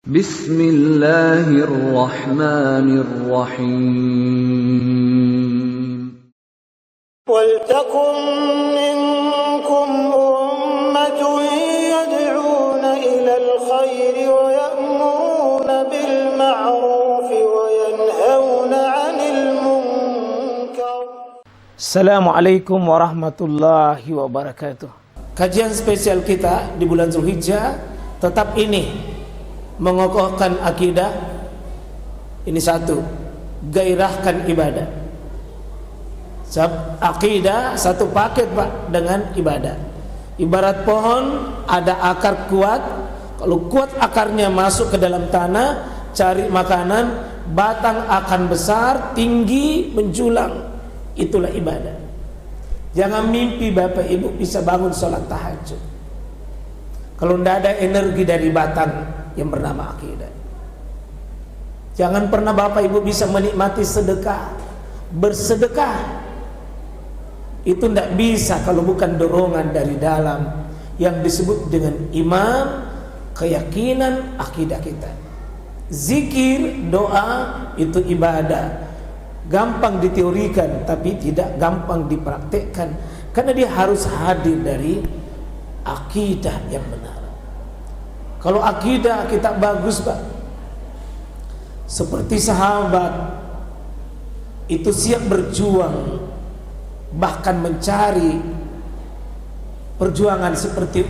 Bismillahirrahmanirrahim. وَلْتَكُنْ مِنْكُمْ أُمَّةٌ يَدْعُونَ إِلَى الْخَيْرِ وَيَأْمُرُونَ بِالْمَعْرُوفِ وَيَنْهَوْنَ عَنِ الْمُنْكَرِ. Assalamualaikum warahmatullahi wabarakatuh. Kajian spesial kita di bulan Zulhijjah tetap ini mengokohkan akidah. Ini satu, gairahkan ibadah. Akidah satu paket Pak dengan ibadah. Ibarat pohon ada akar kuat. Kalau kuat akarnya masuk ke dalam tanah, cari makanan, batang akan besar, tinggi, menjulang. Itulah ibadah. Jangan mimpi Bapak Ibu bisa bangun sholat tahajud kalau tidak ada energi dari batang yang bernama akidah. Jangan pernah Bapak Ibu bisa menikmati sedekah, bersedekah. Itu tidak bisa kalau bukan dorongan dari dalam yang disebut dengan iman, keyakinan, akidah kita. Zikir, doa itu ibadah. Gampang diteorikan tapi tidak gampang dipraktekkan, karena dia harus hadir dari akidah yang benar. Kalau akidah kita bagus Pak, seperti sahabat itu siap berjuang, bahkan mencari perjuangan seperti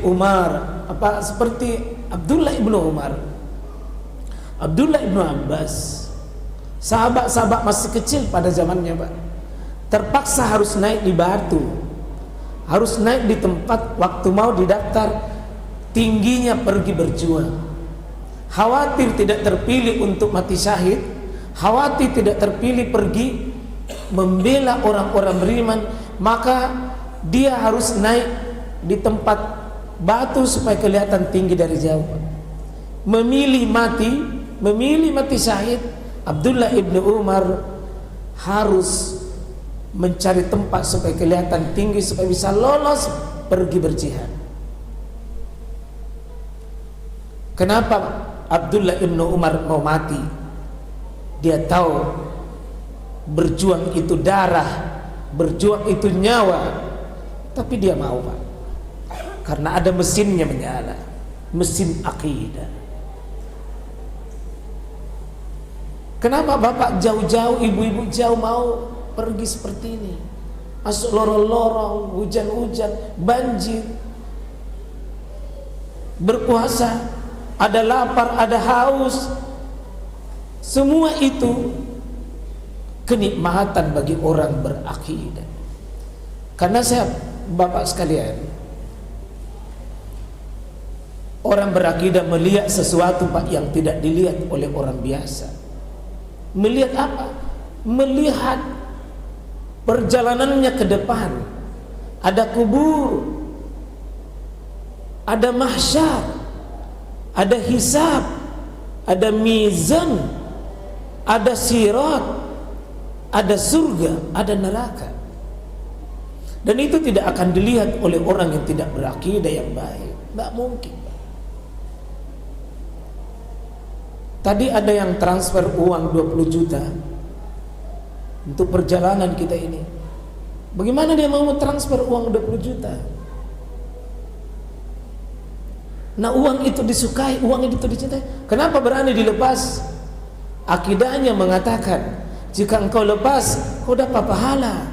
seperti Abdullah ibnu Umar, Abdullah ibnu Abbas. Sahabat-sahabat masih kecil pada zamannya Pak, terpaksa harus naik di batu, harus naik di tempat waktu mau didaftar, tingginya pergi berjuang. Khawatir tidak terpilih untuk mati syahid, khawatir tidak terpilih pergi membela orang-orang beriman, maka dia harus naik di tempat batu supaya kelihatan tinggi dari jauh. Memilih mati syahid. Abdullah ibnu Umar harus mencari tempat supaya kelihatan tinggi, supaya bisa lolos pergi berjihad. Kenapa Abdullah ibnu Umar mau mati? Dia tahu berjuang itu darah, berjuang itu nyawa, tapi dia mau Pak, karena ada mesinnya menyala, mesin akidah. Kenapa Bapak jauh-jauh, ibu-ibu jauh mau pergi seperti ini? Masuk lorong-lorong, hujan-hujan, banjir, berpuasa, ada lapar, ada haus. Semua itu kenikmatan bagi orang berakidah. Karena saya, Bapak sekalian, orang berakidah melihat sesuatu Pak yang tidak dilihat oleh orang biasa. Melihat apa? Melihat perjalanannya ke depan. Ada kubur, ada mahsyar, ada hisab, ada mizan, ada sirat, ada surga, ada neraka. Dan itu tidak akan dilihat oleh orang yang tidak berakidah yang baik. Tidak mungkin. Tadi ada yang transfer uang 20 juta untuk perjalanan kita ini. Bagaimana dia mau transfer uang 20 juta? Nah, uang itu disukai, uang itu dicintai. Kenapa berani dilepas? Akidahnya mengatakan, jika engkau lepas, kau dapat pahala,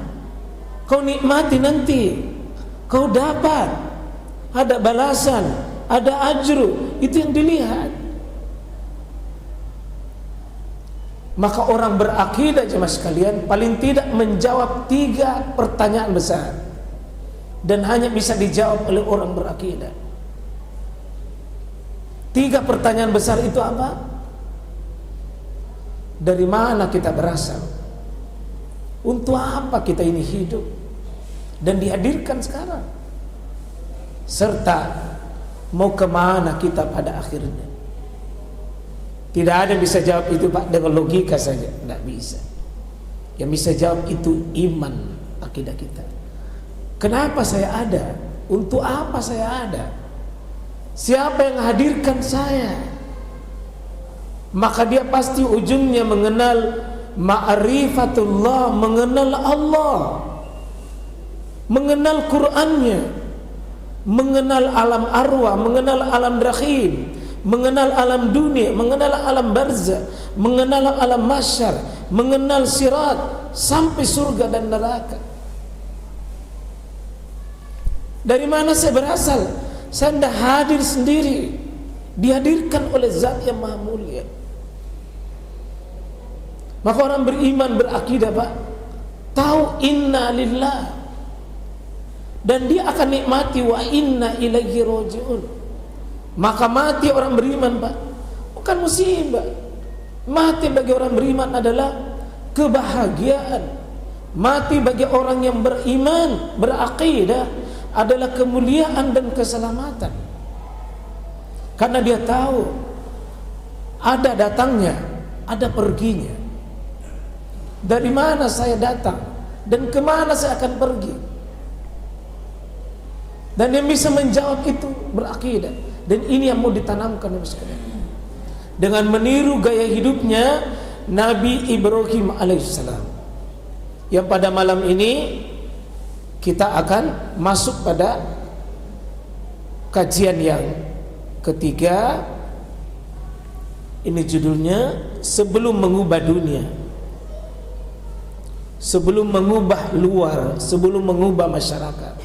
kau nikmati nanti, kau dapat, ada balasan, ada ajru. Itu yang dilihat. Maka orang berakidah jemaah sekalian paling tidak menjawab 3 pertanyaan besar, dan hanya bisa dijawab oleh orang berakidah. 3 pertanyaan besar itu apa? Dari mana kita berasal? Untuk apa kita ini hidup dan dihadirkan sekarang? Serta mau kemana kita pada akhirnya? Tidak ada yang bisa jawab itu Pak dengan logika saja, tidak bisa. Yang bisa jawab itu iman, akidah kita. Kenapa saya ada? Untuk apa saya ada? Siapa yang hadirkan saya? maka dia pasti ujungnya mengenal ma'rifatullah, mengenal Allah, mengenal Qur'annya, mengenal alam arwah, mengenal alam rahim, mengenal alam dunia, mengenal alam barzah, mengenal alam mahsyar, mengenal sirat sampai surga dan neraka. Dari mana saya berasal? Saya tidak hadir sendiri, dihadirkan oleh Zat yang Maha Mulia. Maka orang beriman, berakidah, Pak, tahu inna lillah, dan dia akan nikmati wa inna ilaihi raji'un. Maka mati orang beriman, Pak, bukan musibah. Mati bagi orang beriman adalah kebahagiaan. Mati bagi orang yang beriman, berakidah adalah kemuliaan dan keselamatan. Karena dia tahu ada datangnya, ada perginya. Dari mana saya datang dan kemana saya akan pergi. Dan yang bisa menjawab itu berakidah. Dan ini yang mau ditanamkan oleh sekalian. Dengan meniru gaya hidupnya Nabi Ibrahim alaihissalam. Yang pada malam ini kita akan masuk pada kajian yang ketiga. Ini judulnya sebelum mengubah dunia, sebelum mengubah luar, sebelum mengubah masyarakat,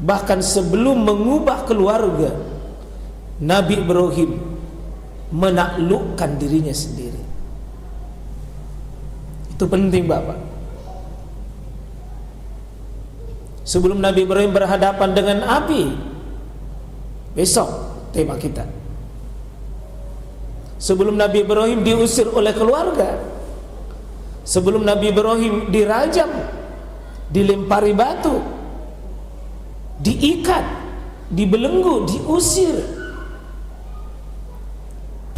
bahkan sebelum mengubah keluarga, Nabi Ibrahim menaklukkan dirinya sendiri. Itu penting, Bapak. Sebelum Nabi Ibrahim berhadapan dengan api, besok tema kita. Sebelum Nabi Ibrahim diusir oleh keluarga, sebelum Nabi Ibrahim dirajam, dilempari batu, diikat, dibelenggu, diusir,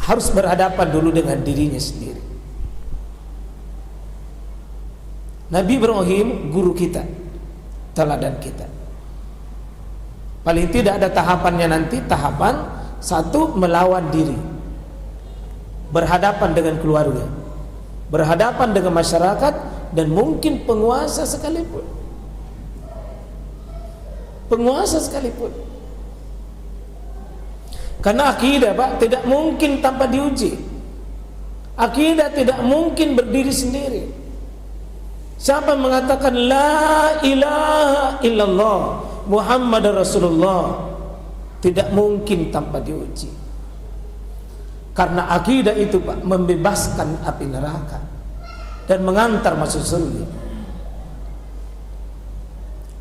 harus berhadapan dulu dengan dirinya sendiri. Nabi Ibrahim guru kita, teladan kita. Paling tidak ada tahapannya nanti. Tahapan satu, melawan diri, berhadapan dengan keluarga, berhadapan dengan masyarakat, dan mungkin penguasa sekalipun. Penguasa sekalipun. Karena akidah, Pak, tidak mungkin tanpa diuji. Akidah tidak mungkin berdiri sendiri. Siapa yang mengatakan la ilaha illallah Muhammad Rasulullah, tidak mungkin tanpa diuji. Karena akidah itu, Pak, membebaskan api neraka dan mengantar masuk surga.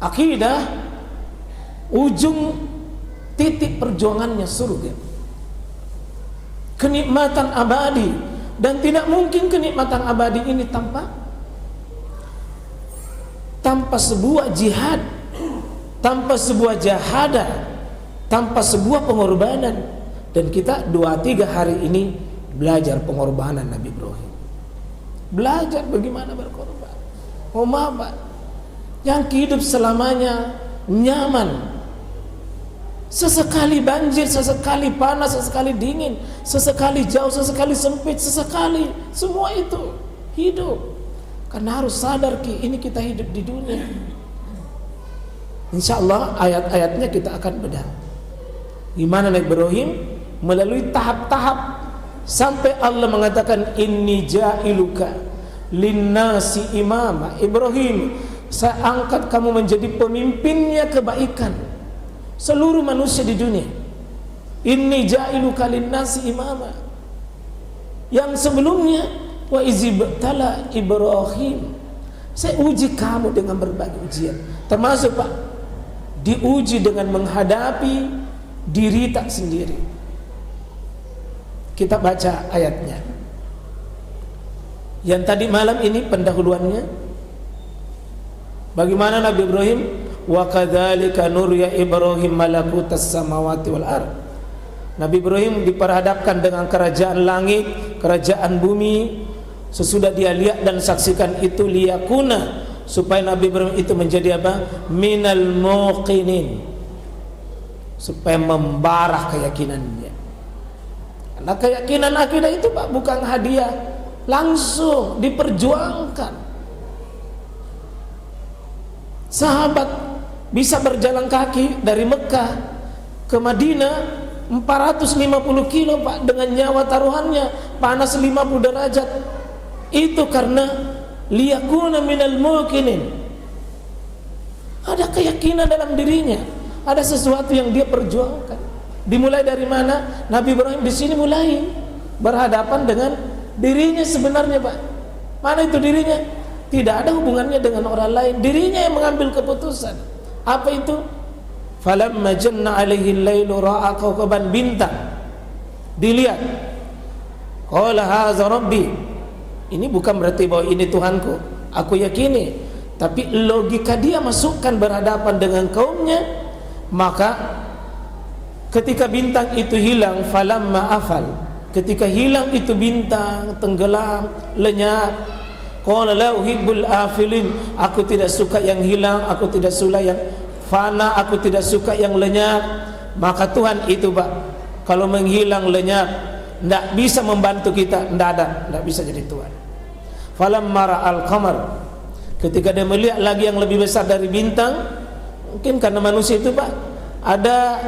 Akidah ujung titik perjuangannya surga, kenikmatan abadi. Dan tidak mungkin kenikmatan abadi ini tanpa sebuah jihad, tanpa sebuah jahadah, tanpa sebuah pengorbanan. Dan kita 2-3 hari ini belajar pengorbanan Nabi Ibrahim. Belajar bagaimana berkorban. Pak, yang hidup selamanya nyaman, sesekali banjir, sesekali panas, sesekali dingin, sesekali jauh, sesekali sempit, sesekali, semua itu hidup. Karena harus sadar ini kita hidup di dunia. Insya Allah ayat-ayatnya kita akan bedah. Gimana Nabi Ibrahim melalui tahap-tahap sampai Allah mengatakan inni ja'iluka linnasi imama. Ibrahim, saya angkat kamu menjadi pemimpinnya kebaikan seluruh manusia di dunia. Inni ja'iluka linnasi imama. Yang sebelumnya wa izibtala Ibrahim, saya uji kamu dengan berbagai ujian, termasuk, Pak, diuji dengan menghadapi diri tak sendiri. Kita baca ayatnya yang tadi malam ini pendahuluannya. Bagaimana Nabi Ibrahim, wa kadzalika nuriya Ibrahim malakutas samawati wal ard. Nabi Ibrahim diperhadapkan dengan kerajaan langit, kerajaan bumi. Sesudah dia lihat dan saksikan itu, liyakuna, supaya Nabi Ibrahim itu menjadi apa? Minal muqinin, supaya membarah keyakinannya. Karena keyakinan akidah itu Pak bukan hadiah, langsung diperjuangkan. Sahabat bisa berjalan kaki dari Mekah ke Madinah 450 kilo Pak, dengan nyawa taruhannya, panas 50 derajat. Itu karena liyakuna minal muqinin, ada keyakinan dalam dirinya, ada sesuatu yang dia perjuangkan. Dimulai dari mana? Nabi Ibrahim di sini mulai berhadapan dengan dirinya sebenarnya Pak. Mana itu dirinya? Tidak ada hubungannya dengan orang lain, dirinya yang mengambil keputusan. Apa itu? Falamma janna alaihi al-lailu ra'a kawkaban, bintang dilihat, qala hadza rabbi. Ini bukan berarti bahwa ini Tuhanku, aku yakini, tapi logika dia masukkan berhadapan dengan kaumnya. Maka ketika bintang itu hilang, falamma afal, ketika hilang itu bintang, tenggelam, lenyap, qala la uhibbul afilin, aku tidak suka yang hilang, aku tidak suka yang fana, aku tidak suka yang lenyap. Maka Tuhan itu Pak, kalau menghilang lenyap, tidak bisa membantu kita, tidak bisa jadi Tuhan. Falamma ra'al qamar, ketika dia melihat lagi yang lebih besar dari bintang, mungkin karena manusia itu Pak ada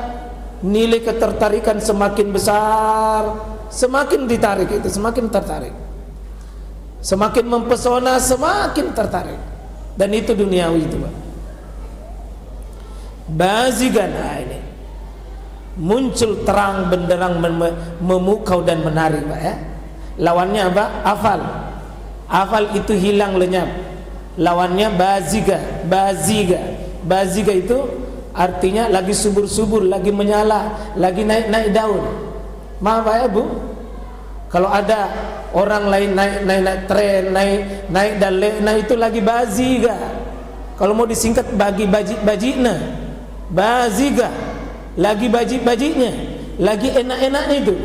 nilai ketertarikan semakin besar, semakin ditarik itu, semakin tertarik, semakin mempesona, semakin tertarik, dan itu duniawi itu Pak. Bazigan, ini muncul terang benderang, memukau dan menarik Pak ya. Lawannya apa? Afal. Afal itu hilang lenyap. Lawannya baziga. Baziga itu artinya lagi subur-subur, lagi menyala, lagi naik-naik daun. Maaf Pak ya Bu, kalau ada orang lain naik tren, naik dan itu lagi baziga. Kalau mau disingkat bagi bajikna, baziga, lagi bajiknya, lagi enak-enaknya itu.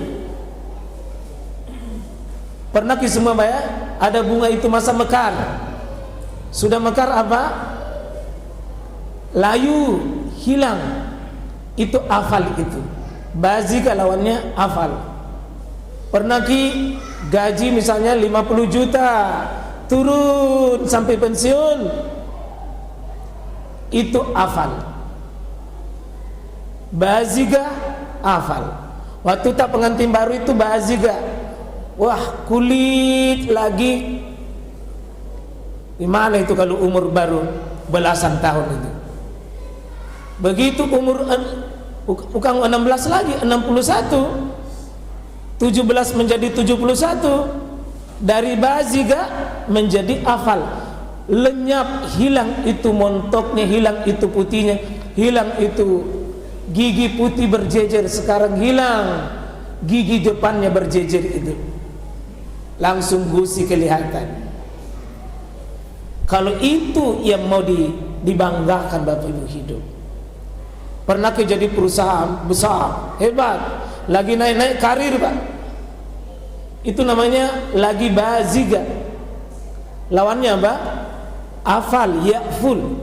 Pernah ki semua Pak ya, ada bunga itu masa mekar, sudah mekar apa? Layu, hilang, itu afal itu. Baziga lawannya afal. Pernah ki gaji misalnya 50 juta, turun sampai pensiun, itu afal. Baziga, afal. Waktu tak pengantin baru itu baziga, wah kulit lagi. Gimana itu kalau umur baru belasan tahun itu? Begitu umur bukan 16 lagi, 61, 17 menjadi 71, dari baziga menjadi afal, lenyap, hilang itu montoknya, hilang itu putihnya, hilang itu gigi putih berjejer, sekarang hilang gigi depannya berjejer itu, langsung gusi kelihatan. Kalau itu yang mau dibanggakan Bapak Ibu hidup. Pernah jadi perusahaan besar, hebat, lagi naik-naik karir Pak, itu namanya lagi baziga. Lawannya apa? Afal, ya'ful.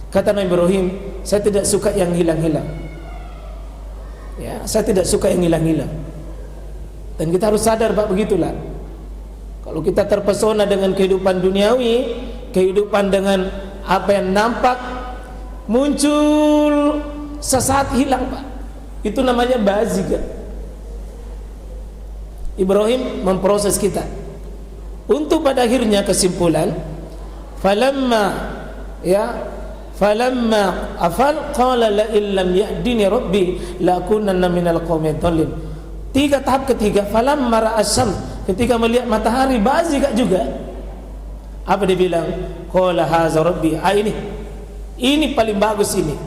Kata Nabi Ibrahim, saya tidak suka yang hilang-hilang ya, saya tidak suka yang hilang-hilang. Dan kita harus sadar Pak, begitulah. Kalau kita terpesona dengan kehidupan duniawi, kehidupan dengan apa yang nampak, muncul sesaat hilang Pak, itu namanya baziga. Ibrahim memproses kita untuk pada akhirnya kesimpulan, falamma afal qala la illam yahdini rabbi la kunanna minal qaumin dhalin. Tiga tahap ketiga, falamma ra'asam, ketika melihat matahari baziga juga. Apa dia bilang? Qala hadza rabbi, ini paling bagus ini.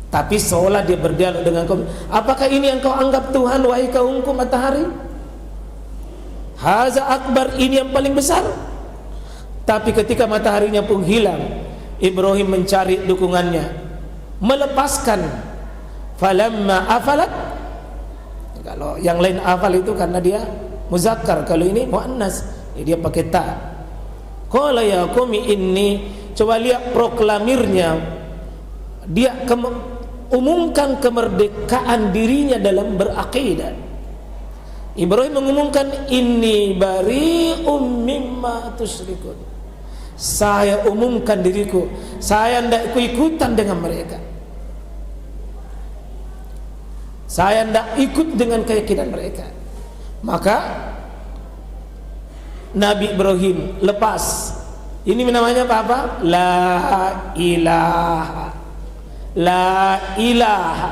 Tapi seolah dia berdialog dengan kaum, apakah ini yang kau anggap Tuhan wahai kaumku matahari? Hadza akbar, ini yang paling besar. Tapi ketika mataharinya pun hilang, Ibrahim mencari dukungannya, melepaskan. Falamma afalat, kalau yang lain afal itu karena dia muzakkar, kalau ini muannas, dia pakai ta. Qala ya qaumi inni, coba lihat proklamirnya, dia mengumumkan kemerdekaan dirinya dalam berakidah. Ibrahim mengumumkan inni bari'um mimma tusyrikun. Saya umumkan diriku, saya tidak ikut-ikutan dengan mereka. Saya tidak ikut dengan keyakinan mereka. Maka Nabi Ibrahim lepas. Ini namanya apa? La ilaha. La ilaha.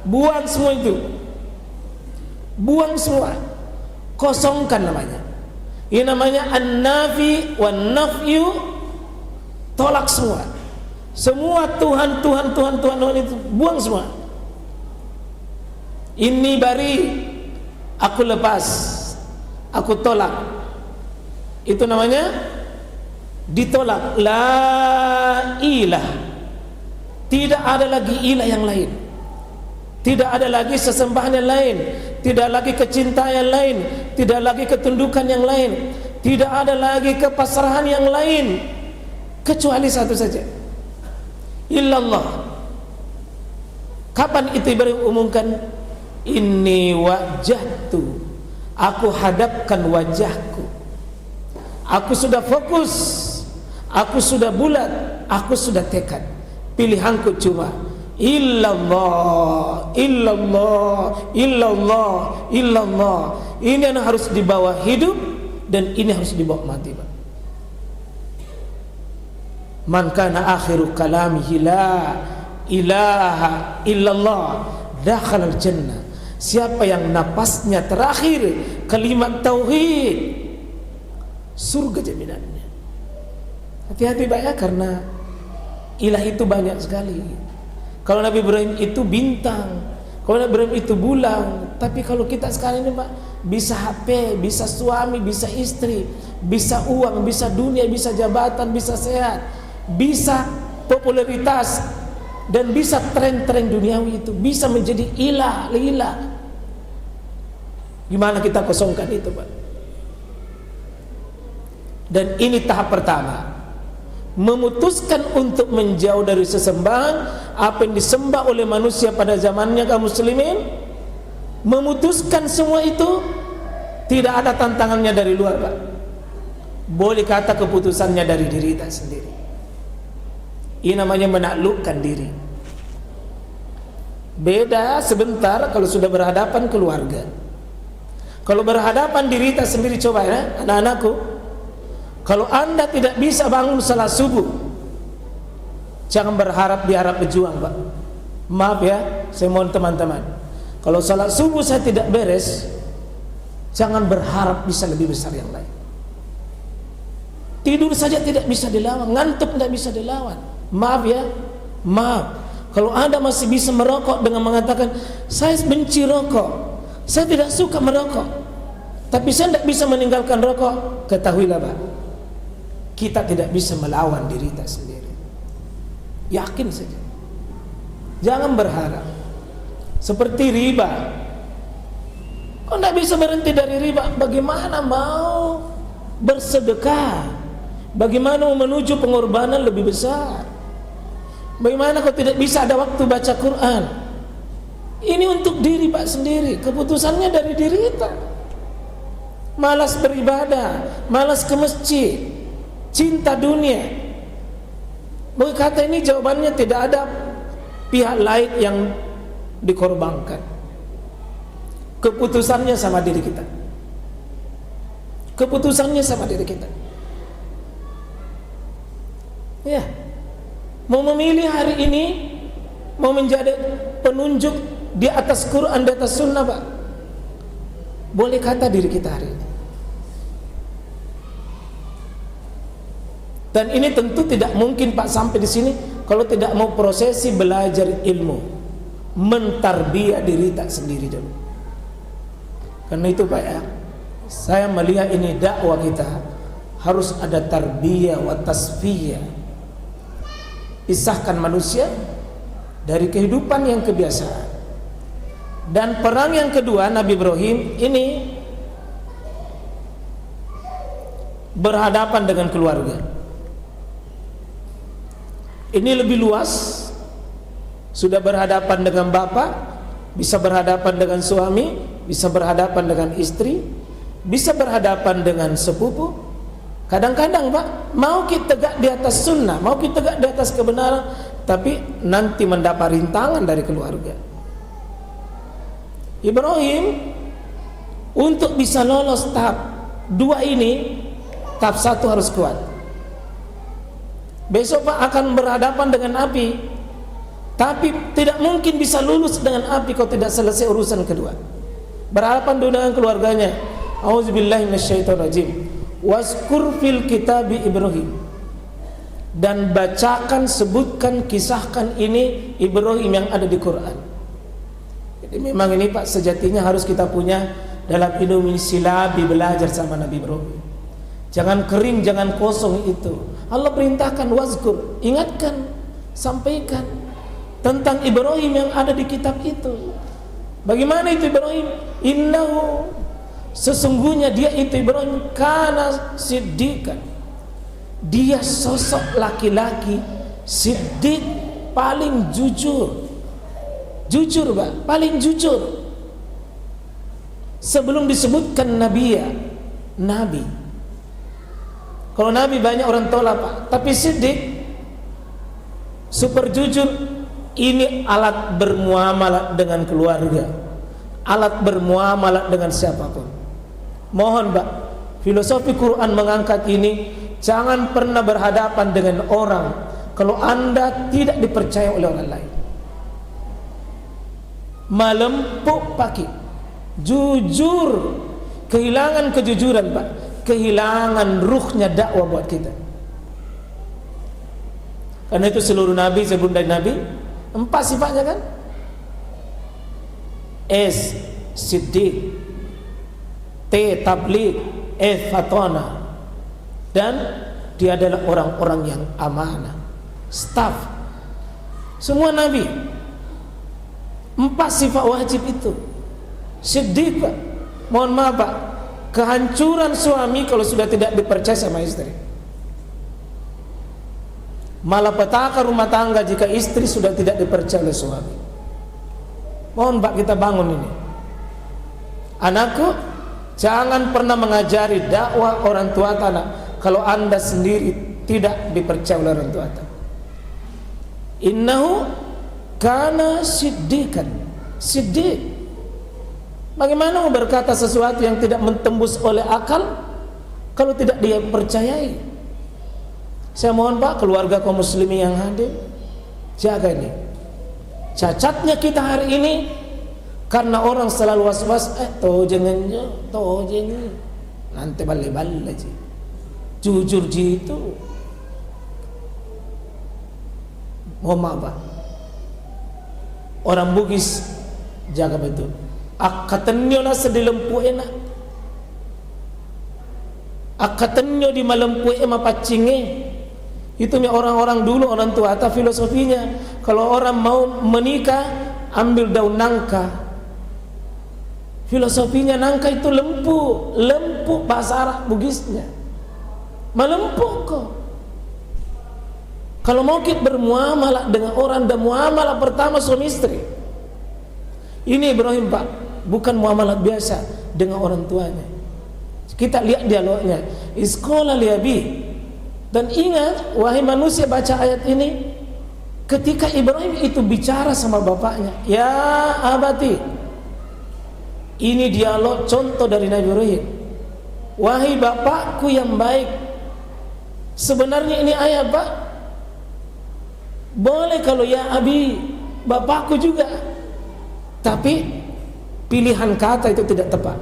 Buang semua itu. Buang semua. Kosongkan namanya. Ini namanya an-nafi wan nafyu. Tolak semua. Semua Tuhan itu buang semua. Ini bari, aku lepas, aku tolak. Itu namanya ditolak. La ilah. Tidak ada lagi ilah yang lain. Tidak ada lagi sesembahan yang lain. Tidak lagi kecintaan yang lain. Tidak lagi ketundukan yang lain. Tidak ada lagi kepasrahan yang lain. Kecuali satu saja, illallah. Kapan itu Ibrahim umumkan? Inni wajjahtu, aku hadapkan wajahku. Aku sudah fokus, aku sudah bulat, aku sudah tekad. Pilihanku cuma illallah, illallah, illallah, illallah. Ini yang harus dibawa hidup dan ini harus dibawa mati, Pak. Man kana akhiru kalamihi la ilaha illallah dakhala al-jannah. Siapa yang napasnya terakhir kalimat tauhid, surga jaminannya. Hati-hati Pak ya, karena ilah itu banyak sekali. Kalau Nabi Ibrahim itu bintang, kalau Nabi Ibrahim itu bulan. Tapi kalau kita sekarang ini Pak, bisa HP, bisa suami, bisa istri, bisa uang, bisa dunia, bisa jabatan, bisa sehat, bisa popularitas, dan bisa tren-tren duniawi itu bisa menjadi ilah. Gimana kita kosongkan itu Pak? Dan ini tahap pertama, memutuskan untuk menjauh dari sesembahan apa yang disembah oleh manusia pada zamannya kaum muslimin. Memutuskan semua itu tidak ada tantangannya dari luar Pak. Boleh kata keputusannya dari diri kita sendiri. Ini namanya menaklukkan diri. Beda sebentar kalau sudah berhadapan keluarga. Kalau berhadapan diri kita sendiri, coba ya anak-anakku, kalau anda tidak bisa bangun salat subuh, jangan berharap berjuang Pak. Maaf ya, saya mohon teman-teman, kalau salat subuh saya tidak beres, jangan berharap bisa lebih besar yang lain. Tidur saja tidak bisa dilawan, ngantuk tidak bisa dilawan. Maaf ya, maaf. Kalau anda masih bisa merokok dengan mengatakan saya benci rokok, saya tidak suka merokok, tapi saya tidak bisa meninggalkan rokok, ketahuilah Pak, kita tidak bisa melawan diri kita sendiri. Yakin saja. Jangan berharap. Seperti riba, kok tidak bisa berhenti dari riba? Bagaimana mau bersedekah? Bagaimana mau menuju pengorbanan lebih besar? Bagaimana kau tidak bisa ada waktu baca Quran? Ini untuk diri Pak sendiri, keputusannya dari diri kita. Malas beribadah, malas ke masjid, cinta dunia. Boleh kata ini jawabannya tidak ada pihak lain yang dikorbankan. Keputusannya sama diri kita. Keputusannya sama diri kita. Ya. Mau memilih hari ini, mau menjadi penunjuk di atas Quran, di atas sunnah Pak, boleh kata diri kita hari ini. Dan ini tentu tidak mungkin Pak sampai di sini kalau tidak mau prosesi belajar ilmu, mentarbiyah diri tak sendiri dulu. Karena itu Pak ya, saya melihat ini dakwah kita harus ada tarbiyah wa tasfiyah. Pisahkan manusia dari kehidupan yang kebiasaan. Dan perang yang kedua Nabi Ibrahim ini berhadapan dengan keluarga. Ini lebih luas Sudah berhadapan dengan bapak, bisa berhadapan dengan suami, bisa berhadapan dengan istri, bisa berhadapan dengan sepupu. Kadang-kadang Pak, mau kita tegak di atas sunnah, mau kita tegak di atas kebenaran, tapi nanti mendapat rintangan dari keluarga. Ibrahim untuk bisa lolos tahap 2 ini, tahap 1 harus kuat. Besok Pak akan berhadapan dengan api, tapi tidak mungkin bisa lulus dengan api kalau tidak selesai urusan kedua. Berhadapan dengan keluarganya. Auzubillahi minasyaitonirrajim. Wazkur fil kitabi Ibrahim. Dan bacakan, sebutkan, kisahkan ini Ibrahim yang ada di Quran. Jadi memang ini Pak sejatinya harus kita punya dalam hidup ini, silabi belajar sama Nabi Ibrahim. Jangan kering, jangan kosong itu. Allah perintahkan wazkur, ingatkan, sampaikan tentang Ibrahim yang ada di kitab itu. Bagaimana itu Ibrahim? Innahu, sesungguhnya dia itu Ibrahim kana siddiqan. Dia sosok laki-laki siddiq, paling jujur. Jujur Pak, paling jujur. Sebelum disebutkan nabi ya, nabi. Kalau nabi banyak orang tolak Pak, tapi siddiq super jujur. Ini alat bermuamalah dengan keluarga, alat bermuamalah dengan siapapun. Mohon Pak, filosofi Quran mengangkat ini. Jangan pernah berhadapan dengan orang kalau Anda tidak dipercaya oleh orang lain. Melempuk paki, jujur, kehilangan kejujuran Pak, kehilangan ruhnya dakwah buat kita. Karena itu seluruh nabi sebelum dari nabi 4 sifatnya kan? S siddiq, T tabligh, F fatona, dan dia adalah orang-orang yang amanah, staff. Semua nabi 4 sifat wajib itu. Siddiq Pak, mohon maaf Pak, kehancuran suami kalau sudah tidak dipercaya sama istri. Malapetaka rumah tangga jika istri sudah tidak dipercaya oleh suami. Mohon Pak kita bangun ini. Anakku, jangan pernah mengajari dakwah orang tua anak kalau Anda sendiri tidak dipercaya oleh orang tua anak. Innahu kana siddiqan. Siddiq. Bagaimana mau berkata sesuatu yang tidak mentembus oleh akal kalau tidak dia percayai? Saya mohon Pak, keluarga kaum muslimin yang hadir, jaga ini. Cacatnya kita hari ini karena orang selalu was-was, toh jangan, nanti balik-balik aja. Jujur gitu. Mohon maaf Pak, orang Bugis jaga betul. Akatannya nasa di lempu enak, akatannya di malempu emak pacinge. Itu orang-orang dulu, orang tua atau filosofinya. Kalau orang mau menikah, ambil daun nangka. Filosofinya nangka itu lempu, lempu bahasa Arab Bugisnya. Melempuk kok. Kalau mau kita bermuamalah dengan orang, dan muamalah pertama suami istri. Ini Ibrahim Pak, bukan muamalah biasa dengan orang tuanya. Kita lihat dialognya. Iskola liabi. Dan ingat, wahai manusia, baca ayat ini. Ketika Ibrahim itu bicara sama bapaknya, ya abati. Ini dialog contoh dari Nabi Ibrahim. Wahai bapakku yang baik. Sebenarnya ini ayat Pak, boleh kalau ya abi, bapakku juga. Tapi pilihan kata itu tidak tepat.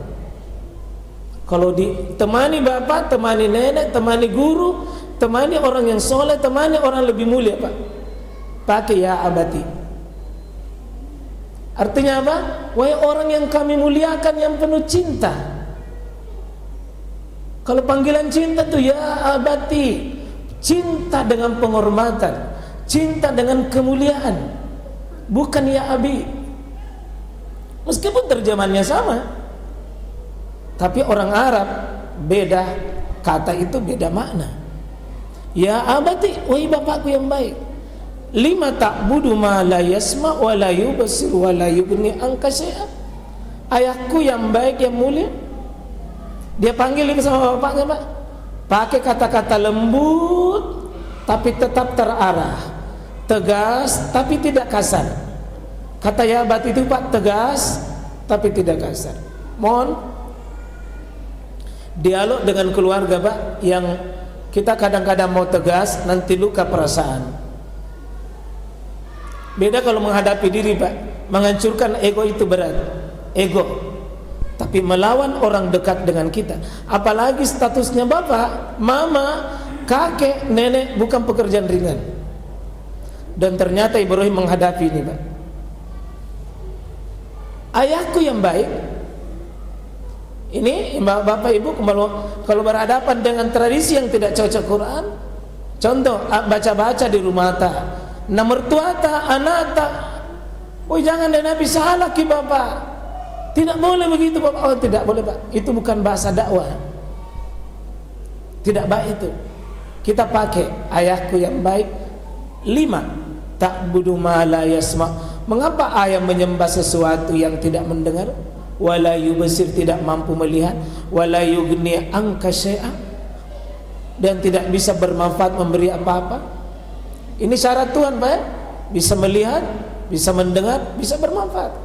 Kalau ditemani bapak, temani nenek, temani guru, temani orang yang soleh, temani orang lebih mulia Pak, pakai ya abati. Artinya apa? Wahai orang yang kami muliakan, yang penuh cinta. Kalau panggilan cinta tuh ya abati, cinta dengan penghormatan, cinta dengan kemuliaan, bukan ya abi. Meskipun terjemahannya sama, tapi orang Arab beda, kata itu beda makna. Ya abati, wahai bapakku yang baik. lima ta'budu ma la yasma wa la yubsir wa la yughni anka syai'a. Ayahku yang baik, yang mulia. Dia panggil ini sama bapaknya, Pak. Pakai kata-kata lembut tapi tetap terarah, tegas tapi tidak kasar. Kata ya abad itu, Pak, tegas tapi tidak kasar. Mohon dialog dengan keluarga, Pak, yang kita kadang-kadang mau tegas nanti luka perasaan. Beda kalau menghadapi diri, Pak. Menghancurkan ego itu berat. Ego. Tapi melawan orang dekat dengan kita, apalagi statusnya bapak, mama, kakek, nenek, bukan pekerjaan ringan. Dan ternyata Ibrahim menghadapi ini, Pak. Ayahku yang baik. Ini bapak ibu kalau berhadapan dengan tradisi yang tidak cocok Quran, contoh baca-baca di rumah ta, na mertua ta, anak ta, oh jangan dan Nabi salah ki bapak, tidak boleh begitu bapak. Oh tidak boleh, Pak, itu bukan bahasa dakwah, tidak baik itu. Kita pakai ayahku yang baik. 5 ta'budu ma la yasma. Mengapa ayah menyembah sesuatu yang tidak mendengar? Wala yubsir, tidak mampu melihat, wala yughni anka syai'a, dan tidak bisa bermanfaat, memberi apa-apa. Ini syarat Tuhan, Pak, bisa melihat, bisa mendengar, bisa bermanfaat.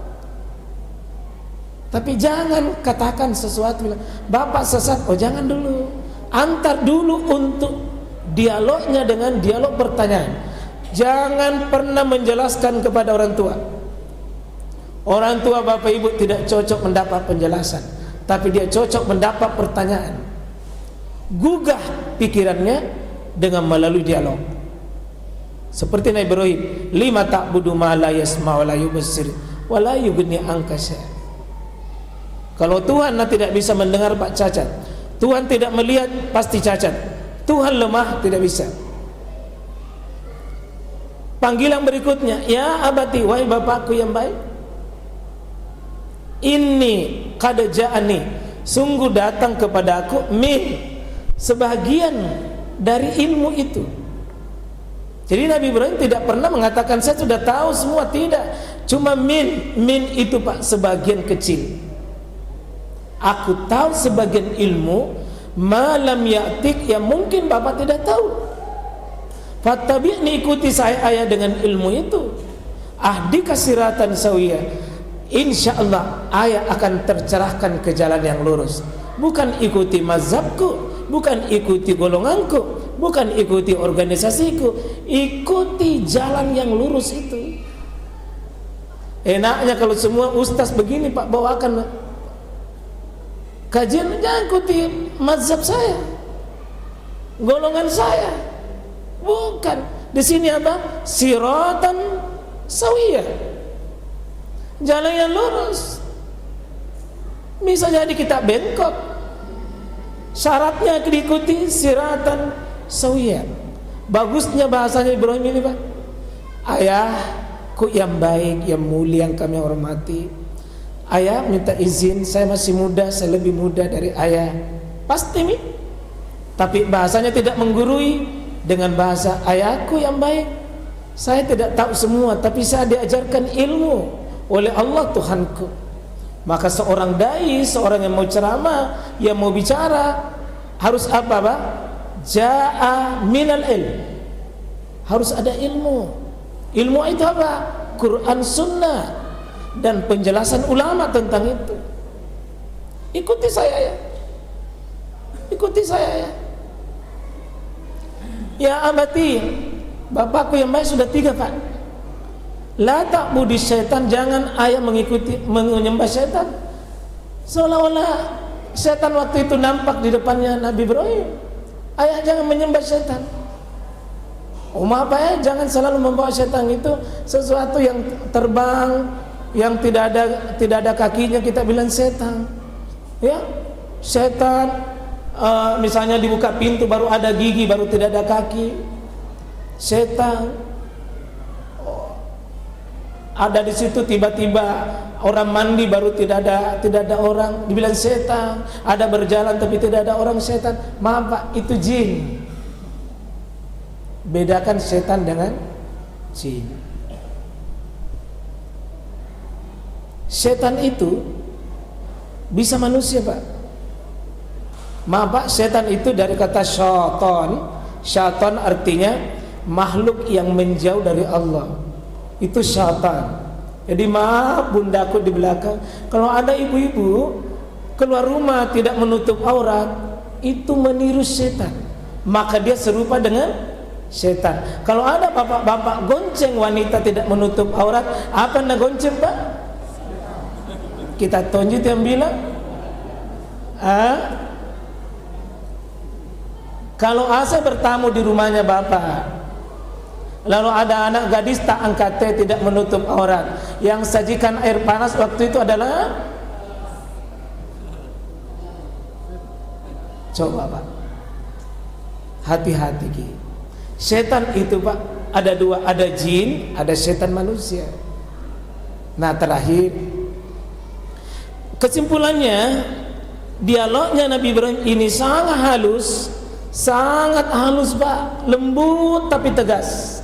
Tapi jangan katakan sesuatu bilang bapak sesat, oh jangan dulu. Antar dulu untuk dialognya dengan dialog pertanyaan. Jangan pernah menjelaskan kepada orang tua. Orang tua bapak ibu tidak cocok mendapat penjelasan, tapi dia cocok mendapat pertanyaan. Gugah pikirannya dengan melalui dialog. Seperti Nabi Ibrahim, 5 ta'budu ma la yasma wa la yubsir wa la yughni anka syai'a. Kalau Tuhan tidak bisa mendengar, Pak, cacat. Tuhan tidak melihat, pasti cacat. Tuhan lemah, tidak bisa. Panggilan berikutnya, ya abati, wahai bapakku yang baik, ini qad ja'ani, sungguh datang kepadaku min, sebagian dari ilmu itu. Jadi Nabi Ibrahim tidak pernah mengatakan saya sudah tahu semua, tidak. Cuma min itu, Pak, sebagian kecil. Aku tahu sebagian ilmu malam ya'tik, yang mungkin bapak tidak tahu. Fattabi'ni, ikuti saya ayah dengan ilmu itu. Ahdika siratan sawiyah, insyaallah ayah akan tercerahkan ke jalan yang lurus. Bukan ikuti mazhabku, bukan ikuti golonganku, bukan ikuti organisasiku, ikuti jalan yang lurus itu. Enaknya kalau semua ustaz begini, Pak, bawakan kajian, jangan ikuti mazhab saya, golongan saya. Bukan. Di sini apa? Siratan sawiyah, jalan yang lurus. Bisa jadi kita bengkok. Syaratnya diikuti siratan sawiyah. Bagusnya bahasanya Ibrahim ini, Pak. Ayahku yang baik, yang mulia, yang kami hormati. Ayah minta izin, saya masih muda, saya lebih muda dari ayah. Pasti nih. Tapi bahasanya tidak menggurui. Dengan bahasa ayahku yang baik, saya tidak tahu semua, tapi saya diajarkan ilmu oleh Allah Tuhanku. Maka seorang dai, seorang yang mau ceramah, yang mau bicara, harus apa, Pak? Ja'a minal ilm, harus ada ilmu. Ilmu itu apa? Quran, sunnah, dan penjelasan ulama tentang itu. Ikuti saya ya, ikuti saya ya. Ya abati, bapakku yang baik, sudah 3, Pak. La ta'budi syaitan, jangan ayah mengikuti, menyembah syaitan. Seolah-olah syaitan waktu itu nampak di depannya Nabi Ibrahim. Ayah jangan menyembah syaitan. Maaf ya, jangan selalu membawa syaitan itu sesuatu yang terbang, yang tidak ada kakinya, kita bilang syaitan. Ya, syaitan. Misalnya dibuka pintu baru ada gigi, baru tidak ada kaki, setan. Ada di situ tiba-tiba orang mandi baru tidak ada orang, dibilang setan. Ada berjalan tapi tidak ada orang, setan. Maaf, Pak, itu jin. Bedakan setan dengan jin. Setan itu bisa manusia, Pak. Maaf Pak, setan itu dari kata syaitan. Syaitan artinya makhluk yang menjauh dari Allah. Itu syaitan. Jadi maaf bundaku di belakang, kalau ada ibu-ibu keluar rumah tidak menutup aurat, itu meniru setan. Maka dia serupa dengan setan. Kalau ada bapak-bapak gonceng wanita tidak menutup aurat, apa anda gonceng Pak? Kita tunjuk yang bilang, kalau saya bertamu di rumahnya bapak, lalu ada anak gadis tak angkat teh tidak menutup aurat, yang sajikan air panas waktu itu adalah, coba Pak, hati-hati Ki. Setan itu Pak ada dua, ada jin, ada setan manusia. Nah terakhir, kesimpulannya, dialognya Nabi Ibrahim ini sangat halus Pak, lembut tapi tegas.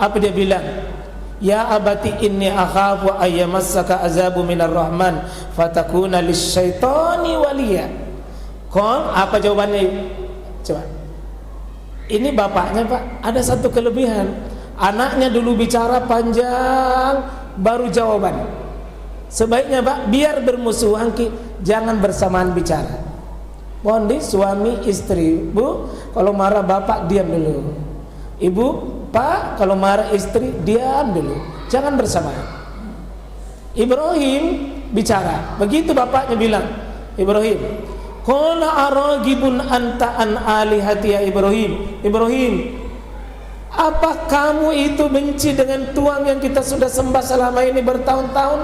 Apa dia bilang? Ya abati inni akhafu ayyamassaka azabu minar rahman fatakuna lisyaitani waliya. Apa jawabannya? Coba. Ini bapaknya Pak, ada satu kelebihan. Anaknya dulu bicara panjang, baru jawaban. Sebaiknya Pak, biar bermusuhan jangan bersamaan bicara. Mohon suami istri, Bu, kalau marah bapak diam dulu. Ibu, Pak, kalau marah istri diam dulu. Jangan bersamaan. Ibrahim bicara. Begitu bapaknya bilang, Ibrahim, qala aragibun anta an alihati ya Ibrahim. Ibrahim, apa kamu itu benci dengan tuang yang kita sudah sembah selama ini bertahun-tahun?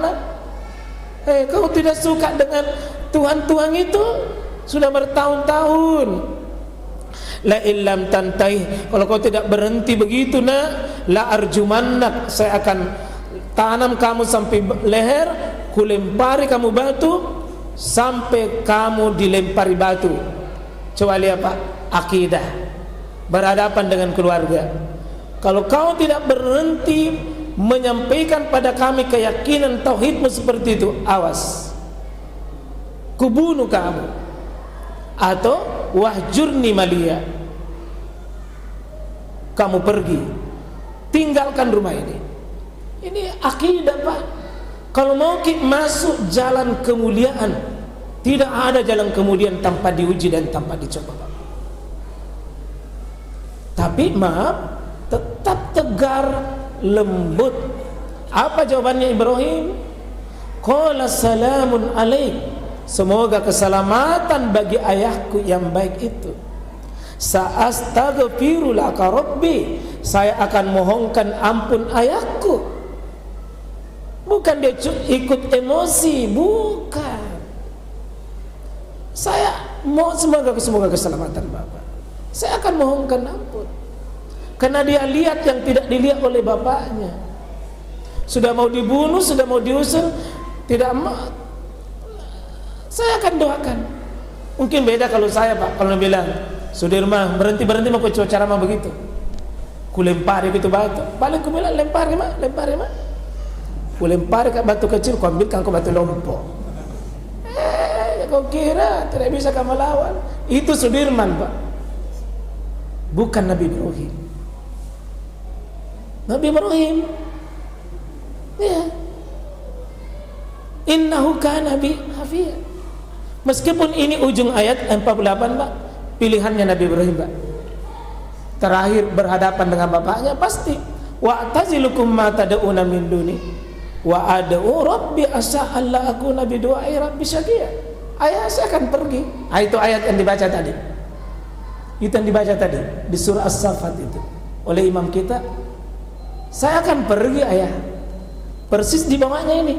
Kau tidak suka dengan tuhan-tuang itu sudah bertahun-tahun. La illam tantahi, kalau kau tidak berhenti begitu nak, la arjumannak, saya akan tanam kamu sampai leher, kulempari kamu batu sampai kamu dilempari batu. Coba lihat Pak, akidah, berhadapan dengan keluarga. Kalau kau tidak berhenti menyampaikan pada kami keyakinan tauhidmu seperti itu, awas, kubunuh kamu, atau wahjurni malia, kamu pergi, tinggalkan rumah ini. Ini akidah Pak. Kalau mau masuk jalan kemuliaan, tidak ada jalan kemuliaan tanpa diuji dan tanpa dicoba Pak. Tapi maaf, tetap tegar, lembut. Apa jawabannya Ibrahim? Qala salamun alaik, semoga keselamatan bagi ayahku yang baik itu. Sa'astaghfiru laka rabbi, saya akan mohonkan ampun ayahku. Bukan dia ikut emosi, bukan. Saya mau semoga keselamatan bapak. Saya akan mohonkan ampun. Karena dia lihat yang tidak dilihat oleh bapaknya. Sudah mau dibunuh, sudah mau diusir, tidak mau. Saya akan doakan. Mungkin beda kalau saya Pak, kalau bilang, Sudirman berhenti mau kau ceramah begitu, ku lempari gitu batu, balik ku bilang lempari mah, ku lempari ke batu kecil, ku ambilkan ke batu lompok. Kau kira tidak bisa kamu lawan? Itu Sudirman Pak, bukan Nabi Ibrahim. Nabi Ibrahim, ya, innahu kana bi hafiya. Meskipun ini ujung ayat 48 Pak, pilihannya Nabi Ibrahim Pak. Terakhir berhadapan dengan bapaknya pasti wa tazilukum ma tad'una min duni wa ad'u rabbi asa alla akuna bi du'ai rabbi syaqiya. Ayah saya akan pergi. Itu ayat yang dibaca tadi. Itu yang dibaca tadi di surah As-Saffat itu oleh imam kita. Saya akan pergi ayah. Persis di bawahnya ini.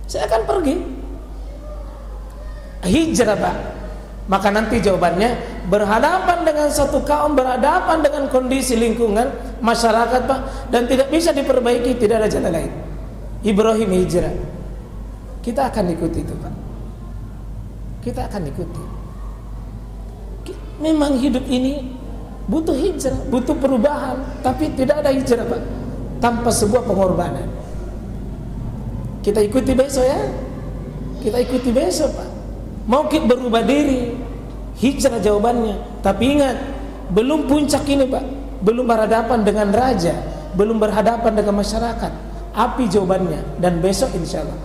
Saya akan pergi. Hijrah Pak. Maka nanti jawabannya berhadapan dengan satu kaum, berhadapan dengan kondisi lingkungan masyarakat Pak, dan tidak bisa diperbaiki, tidak ada jalan lain. Ibrahim hijrah. Kita akan ikuti itu Pak. Kita akan ikuti. Memang hidup ini butuh hijrah, butuh perubahan. Tapi tidak ada hijrah Pak tanpa sebuah pengorbanan. Kita ikuti besok ya. Kita ikuti besok Pak. Mau kita berubah diri, hijrah jawabannya. Tapi ingat, belum puncak ini Pak. Belum berhadapan dengan raja, belum berhadapan dengan masyarakat. Api jawabannya. Dan besok insya Allah